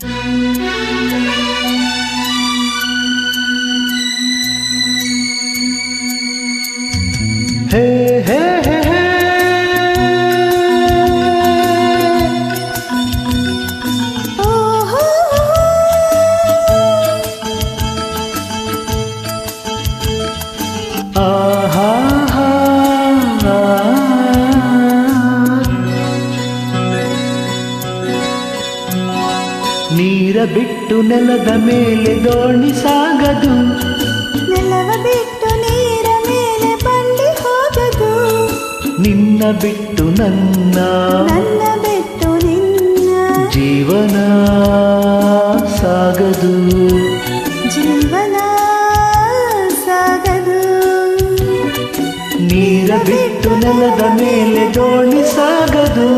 ಹೇ ಹೇ ಹೇ ಹೇ ನೀರ ಬಿಟ್ಟು ನೆಲದ ಮೇಲೆ ದೋಣಿ ಸಾಗದು, ನೆಲವ ಬಿಟ್ಟು ನೀರ ಮೇಲೆ ಬಂಡಿ ಹೋಗದು. ನಿನ್ನ ಬಿಟ್ಟು ನನ್ನ, ನನ್ನ ಬಿಟ್ಟು ನಿನ್ನ ಜೀವನ ಸಾಗದು, ಜೀವನ ಸಾಗದು. ನೀರ ಬಿಟ್ಟು ನೆಲದ ಮೇಲೆ ದೋಣಿ ಸಾಗದು.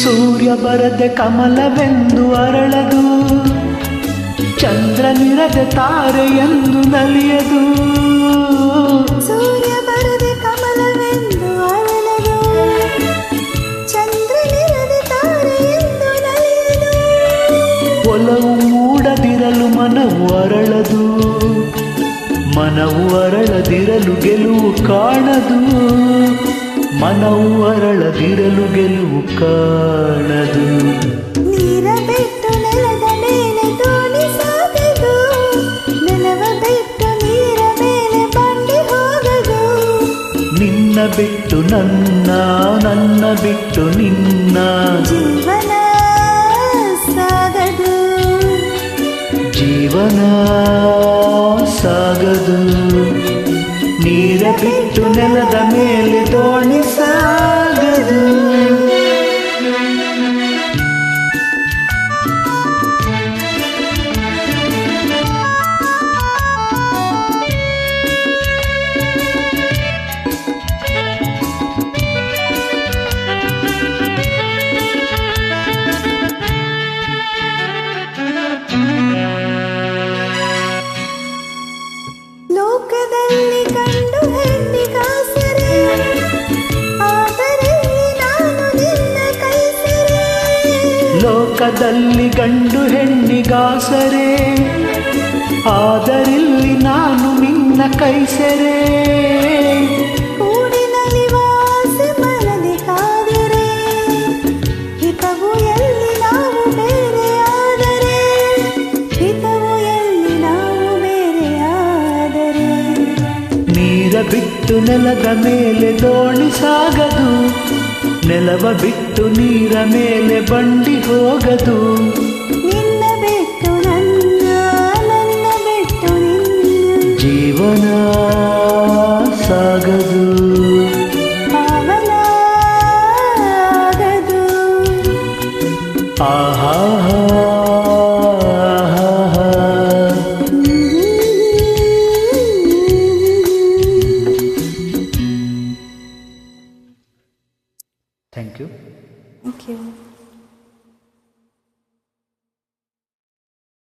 ಸೂರ್ಯ ಬರದೆ ಕಮಲವೆಂದು ಅರಳದು, ಚಂದ್ರನಿರದೆ ತಾರೆಯೆಂದು ನಲಿಯದು. ಸೂರ್ಯ ಬರದೆ ಕಮಲವೆಂದು ಅರಳದು, ಚಂದ್ರನಿರದೆ ತಾರೆಯೆಂದು ನಲಿಯದು. ಒಲವು ಮೂಡದಿರಲು ಮನವು ಅರಳದು, ಮನವು ಅರಳದಿರಲು ಗೆಲುವು ಕಾಣದು, ಮನವು ಅರಳದಿರಲು ಗೆಲುವು ಕಾಣದು. ನೀರ ಬಿಟ್ಟು ನೆಲದ ಮೇಲೆ ದೋಣಿ ಸಾಗದು, ನೆಲವ ಬಿಟ್ಟು ನೀರ ಮೇಲೆ ಬಂಡಿ ಹೋಗದು. ನಿನ್ನ ಬಿಟ್ಟು ನನ್ನ, ನನ್ನ ಬಿಟ್ಟು ನಿನ್ನ ಜೀವನ ಸಾಗದು, ಜೀವನ ಸಾಗದು. ನೀರ ಬಿಟ್ಟು ನೆಲದ ಮೇಲೆ ದೋಣಿ ಸಾಗದು. ಲೋಕದಲ್ಲಿ ಗಂಡು ಹೆಣ್ಣಿಗಾಸರೆ, ಆದರೆ ನಾನು ನಿನ್ನ ಕೈಸರೆ. ಲೋಕದಲ್ಲಿ ಗಂಡು ಹೆಣ್ಣಿಗಾಸರೆ, ಆದರಿಲ್ಲಿ ನಾನು ನಿನ್ನ ಕೈಸೆರೆ. ಕೂಡಿನಲ್ಲಿ ವಾಸಿ ಮನದಿ ಕಾದರೆ, ಹಿತವು ಎಲ್ಲಿ ನಾವು ಬೇರೆಯಾದರೆ, ಹಿತವು ಎಲ್ಲಿ ನಾವು ಬೇರೆಯಾದರೆ. ನೀರ ಬಿಟ್ಟು ನೆಲದ ಮೇಲೆ ದೋಣಿ ಸಾಗದು, ನೆಲವ ಬಿಟ್ಟು ನೀರ ಮೇಲೆ ಬಂಡಿ ಹೋಗದು.